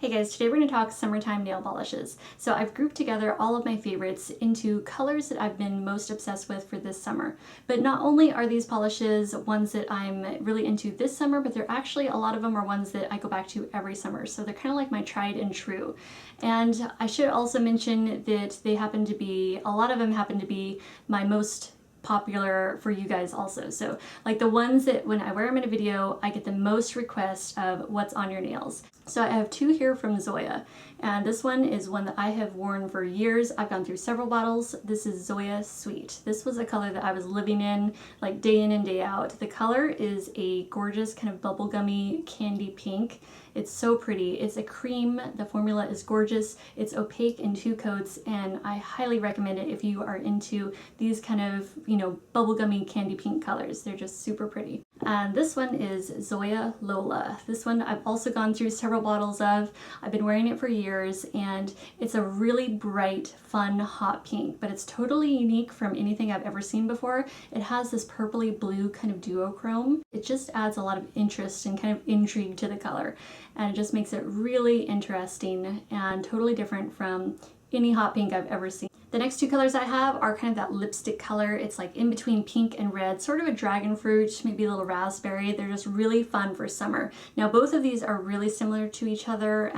Hey guys, today we're going to talk summertime nail polishes. So I've grouped together all of my favorites into colors that I've been most obsessed with for this summer. But not only are these polishes ones that I'm really into this summer, but they're actually, a lot of them are ones that I go back to every summer. So they're kind of like my tried and true. And I should also mention that they happen to be, a lot of them happen to be my most popular for you guys also. So like the ones that when I wear them in a video, I get the most requests of what's on your nails. So I have two here from Zoya, and this one is one that I have worn for years. I've gone through several bottles. This is Zoya Sweet. This was a color that I was living in like day in and day out. The color is a gorgeous kind of bubblegummy candy pink. It's so pretty. It's a cream. The formula is gorgeous. It's opaque in 2 coats, and I highly recommend it if you are into these kind of, you know, bubblegummy candy pink colors. They're just super pretty. And this one is Zoya Lola. This one I've also gone through several bottles of. I've been wearing it for years, and it's a really bright, fun, hot pink, but it's totally unique from anything I've ever seen before. It has this purpley blue kind of duochrome. It just adds a lot of interest and kind of intrigue to the color, and it just makes it really interesting and totally different from any hot pink I've ever seen. The next 2 colors I have are kind of that lipstick color. It's like in between pink and red, sort of a dragon fruit, maybe a little raspberry. They're just really fun for summer. Now both of these are really similar to each other.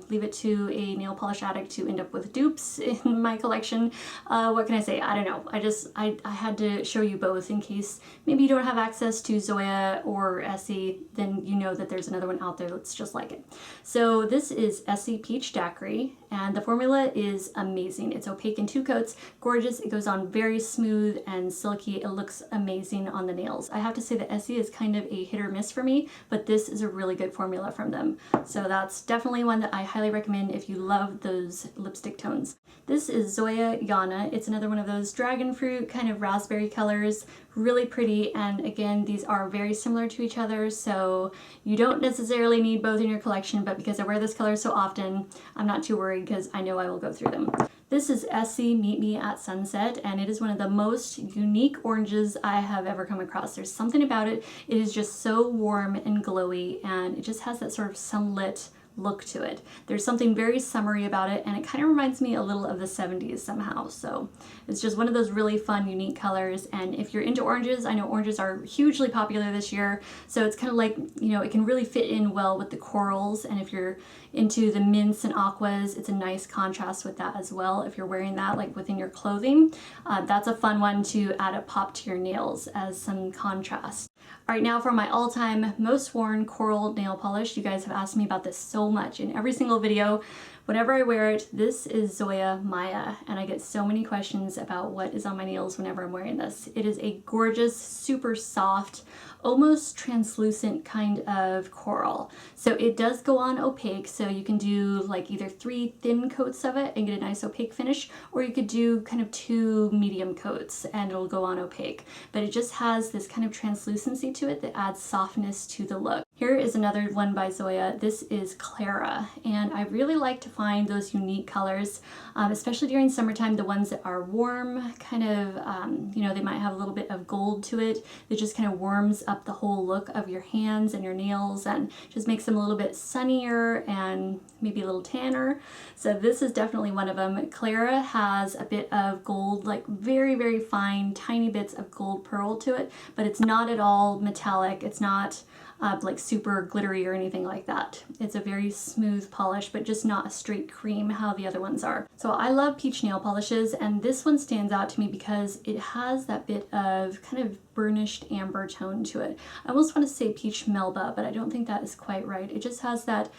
Leave it to a nail polish addict to end up with dupes in my collection. What can I say? I don't know. I had to show you both in case maybe you don't have access to Zoya or Essie, then you know that there's another one out there that's just like it. So this is Essie Peach Daiquiri, and the formula is amazing. It's opaque in 2 coats, gorgeous. It goes on very smooth and silky. It looks amazing on the nails. I have to say that Essie is kind of a hit or miss for me, but this is a really good formula from them. So that's definitely one that I highly recommend if you love those lipstick tones. This is Zoya Yana. It's another one of those dragon fruit kind of raspberry colors. Really pretty, and again, these are very similar to each other, so you don't necessarily need both in your collection, but because I wear this color so often, I'm not too worried because I know I will go through them. This is Essie Meet Me at Sunset, and it is one of the most unique oranges I have ever come across. There's something about it. It is just so warm and glowy, and it just has that sort of sunlit look to it. There's something very summery about it, and it kind of reminds me a little of the 70s somehow. So it's just one of those really fun, unique colors. And if you're into oranges, I know oranges are hugely popular this year, so it's kind of like, you know, it can really fit in well with the corals. And if you're into the mints and aquas, it's a nice contrast with that as well. If you're wearing that like within your clothing, that's a fun one to add a pop to your nails as some contrast. All right, now for my all-time most worn coral nail polish. You guys have asked me about this so much in every single video. Whenever I wear it, this is Zoya Maya, and I get so many questions about what is on my nails whenever I'm wearing this. It is a gorgeous, super soft, almost translucent kind of coral. So it does go on opaque, so you can do like either 3 thin coats of it and get a nice opaque finish, or you could do kind of 2 medium coats and it'll go on opaque. But it just has this kind of translucency to it that adds softness to the look. Here is another one by Zoya. This is Clara, and I really like to find those unique colors, especially during summertime, the ones that are warm, kind of, you know, they might have a little bit of gold to it that just kind of warms up the whole look of your hands and your nails and just makes them a little bit sunnier and maybe a little tanner. So this is definitely one of them. Clara has a bit of gold, like very, very fine, tiny bits of gold pearl to it, but it's not at all metallic. It's not like super glittery or anything like that. It's a very smooth polish, but just not a straight cream how the other ones are. So I love peach nail polishes, and this one stands out to me because it has that bit of kind of burnished amber tone to it. I almost want to say peach melba, but I don't think that is quite right. It just has that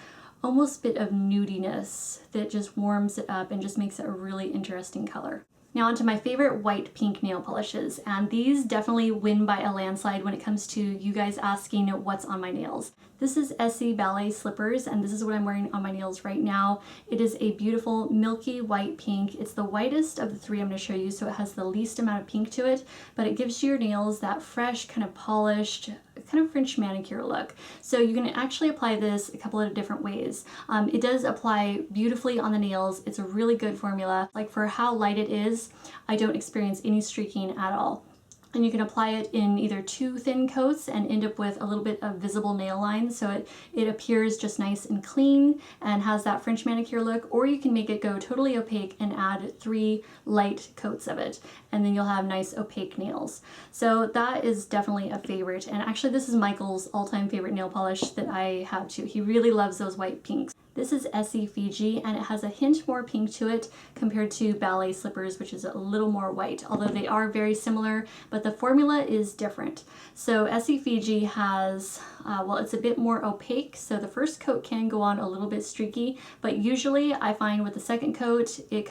almost bit of nudiness that just warms it up and just makes it a really interesting color. Now onto my favorite white pink nail polishes, and these definitely win by a landslide when it comes to you guys asking what's on my nails. This is Essie Ballet Slippers, and this is what I'm wearing on my nails right now. It is a beautiful milky white pink. It's the whitest of the 3 I'm going to show you, so it has the least amount of pink to it, but it gives your nails that fresh, kind of polished, kind of French manicure look. So you can actually apply this a couple of different ways. It does apply beautifully on the nails. It's a really good formula. Like for how light it is, I don't experience any streaking at all. And you can apply it in either 2 thin coats and end up with a little bit of visible nail lines, so it appears just nice and clean and has that French manicure look. Or you can make it go totally opaque and add 3 light coats of it, and then you'll have nice opaque nails. So that is definitely a favorite, and actually this is Michael's all-time favorite nail polish that I have too. He really loves those white pinks. This is Essie Fiji, and it has a hint more pink to it compared to Ballet Slippers, which is a little more white, although they are very similar, but the formula is different. So Essie Fiji has, well, it's a bit more opaque, so the first coat can go on a little bit streaky, but usually I find with the second coat, it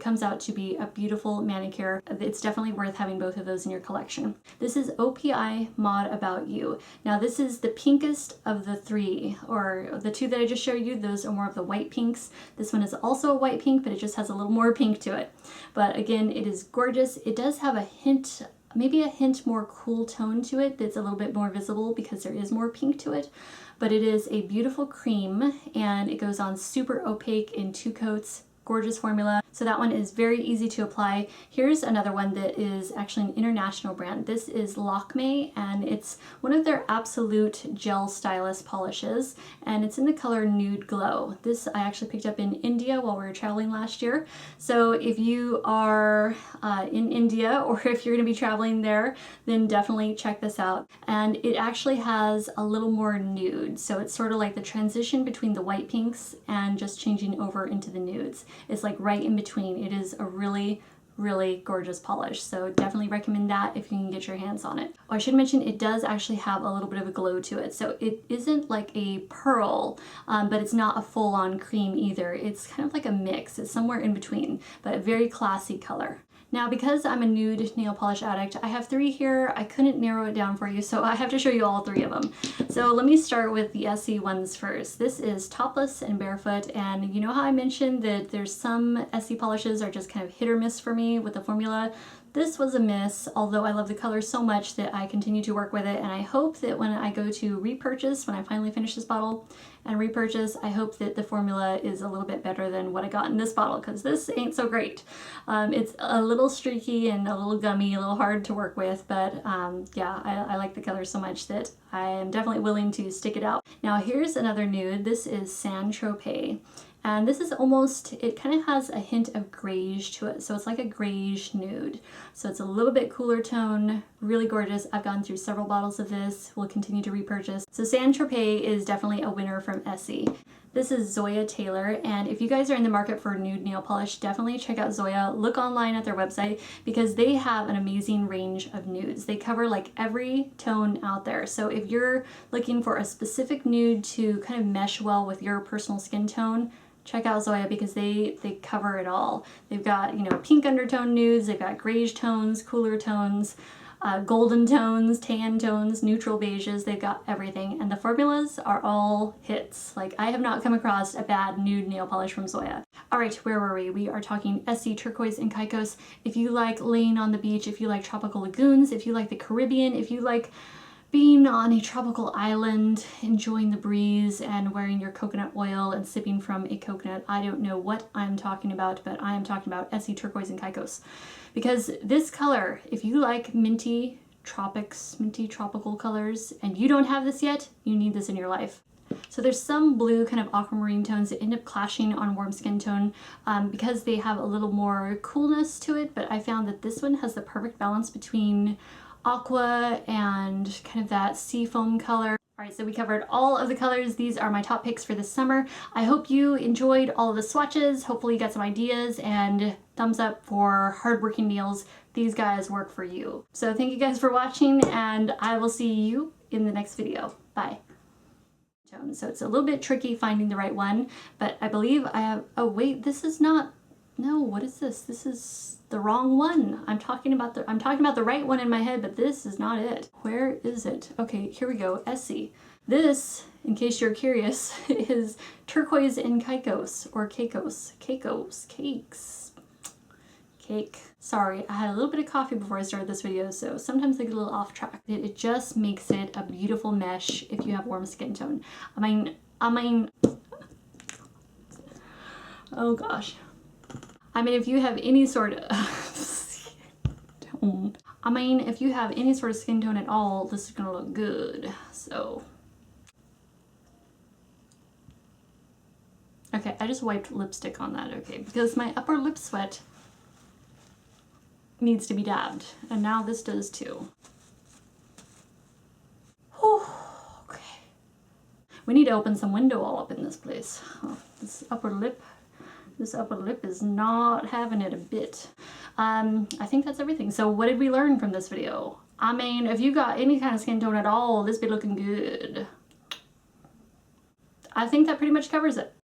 comes out to be a beautiful manicure. It's definitely worth having both of those in your collection. This is OPI Mod About You. Now this is the pinkest of the 3, or the 2 that I just showed you. Those are more of the white pinks. This one is also a white pink, but it just has a little more pink to it. But again, it is gorgeous. It does have a hint, maybe a hint more cool tone to it that's a little bit more visible because there is more pink to it. But it is a beautiful cream, and it goes on super opaque in 2 coats. Gorgeous formula. So that one is very easy to apply. Here's another one that is actually an international brand. This is Lakme, and it's one of their absolute gel stylus polishes, and it's in the color Nude Glow. This I actually picked up in India while we were traveling last year. So if you are in India, or if you're going to be traveling there, then definitely check this out. And it actually has a little more nude, so it's sort of like the transition between the white pinks and just changing over into the nudes. It's like right in between. It is a really gorgeous polish, so definitely recommend that if you can get your hands on it. Oh, I should mention it does actually have a little bit of a glow to it, so it isn't like a pearl, but it's not a full-on cream either. It's kind of like a mix. It's somewhere in between, but a very classy color. Now, because I'm a nude nail polish addict, I have 3 here. I couldn't narrow it down for you, so I have to show you all 3 of them. So let me start with the Essie ones first. This is Topless and Barefoot, and you know how I mentioned that there's some Essie polishes are just kind of hit or miss for me with the formula? This was a miss, although I love the color so much that I continue to work with it, and I hope that when I go to repurchase, when I finally finish this bottle and repurchase, I hope that the formula is a little bit better than what I got in this bottle, because this ain't so great. It's a little streaky and a little gummy, a little hard to work with, but yeah, I like the color so much that I am definitely willing to stick it out. Now here's another nude. This is Tropez. And this is almost, it kind of has a hint of grayish to it. So it's like a grayish nude. So it's a little bit cooler tone, really gorgeous. I've gone through several bottles of this, will continue to repurchase. So Tropez is definitely a winner from Essie. This is Zoya Taylor, and if you guys are in the market for nude nail polish, definitely check out Zoya. Look online at their website because they have an amazing range of nudes. They cover like every tone out there. So if you're looking for a specific nude to kind of mesh well with your personal skin tone, check out Zoya because they cover it all. They've got, you know, pink undertone nudes, they've got grayish tones, cooler tones, golden tones, tan tones, neutral beiges. They've got everything, and the formulas are all hits. Like, I have not come across a bad nude nail polish from Zoya. All right, where were we? We are talking Essie, Turquoise, and Caicos. If you like laying on the beach, if you like tropical lagoons, if you like the Caribbean, if you like being on a tropical island, enjoying the breeze and wearing your coconut oil and sipping from a coconut, I don't know what I'm talking about, but I am talking about Essie, Turquoise, and Caicos. Because this color, if you like minty tropics, minty tropical colors, and you don't have this yet, you need this in your life. So there's some blue kind of aquamarine tones that end up clashing on warm skin tone because they have a little more coolness to it, but I found that this one has the perfect balance between aqua and kind of that sea foam color. All right, so we covered all of the colors. These are my top picks for this summer. I hope you enjoyed all of the swatches. Hopefully you got some ideas, and thumbs up for hardworking nails. These guys work for you. So thank you guys for watching, and I will see you in the next video. Bye. So it's a little bit tricky finding the right one, but I believe I have, oh wait, this is not, no, what is this? This is the wrong one. I'm talking about the right one in my head, but this is not it. Where is it? Okay, here we go. Essie. This, in case you're curious, is Turquoise and Caicos, or Caicos. Caicos. Cakes. Cake. Sorry, I had a little bit of coffee before I started this video, so sometimes I get a little off track. It just makes it a beautiful mesh if you have warm skin tone. I mean, oh gosh. I mean, if you have any sort of tone, I mean, if you have any sort of skin tone at all, this is gonna look good. So, okay, I just wiped lipstick on that, okay, because my upper lip sweat needs to be dabbed, and now this does too. Whew, okay. We need to open some window all up in this place. Oh, this upper lip is not having it a bit. I think that's everything. So what did we learn from this video? I mean, if you got any kind of skin tone at all, this be looking good. I think that pretty much covers it.